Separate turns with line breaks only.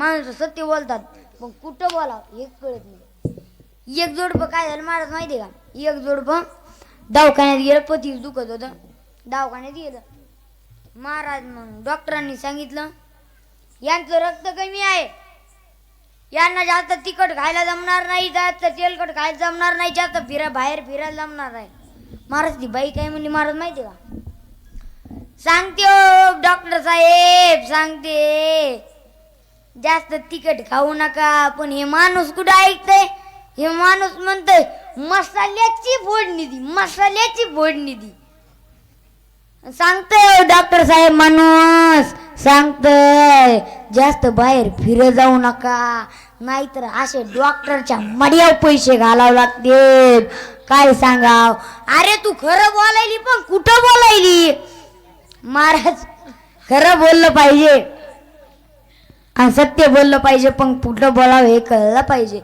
माणूस सत्य बोलतात पण कुठं बोला हे कळत नाही. एक जोडपं काय झालं महाराज माहिती का? एक जोडपं दवाखान्यात गेलं, पतीच दुखत होतं, दवाखान्यात गेलं. महाराज मग डॉक्टरांनी सांगितलं यांचं रक्त कमी आहे, यांना जास्त तिखट खायला जमणार नाही, जास्त तेलकट खायला जमणार नाही, जास्त बाहेर फिरायला जमणार नाही. महाराज ती बाई काय म्हणली महाराज माहिती का? सांगते हो डॉक्टर साहेब, सांगते जास्त तिखट खाऊ नका. पण हे माणूस कुठं ऐकतंय? हे माणूस म्हणतोय मसाल्याची फोडणी दी, मसाल्याची फोडणी दी. सांगतोय डॉक्टर साहेब, माणूस सांगतोय जास्त बाहेर फिर जाऊ नका, नाहीतर असे डॉक्टरच्या मड्यावर पैसे घालावे लागते. काय सांगाव? अरे तू खरं बोलायली पण कुठं बोलायली? महाराज खरं बोललं पाहिजे आणि सत्य बोललं पाहिजे, पण कुठं बोलावं हे कळलं पाहिजे.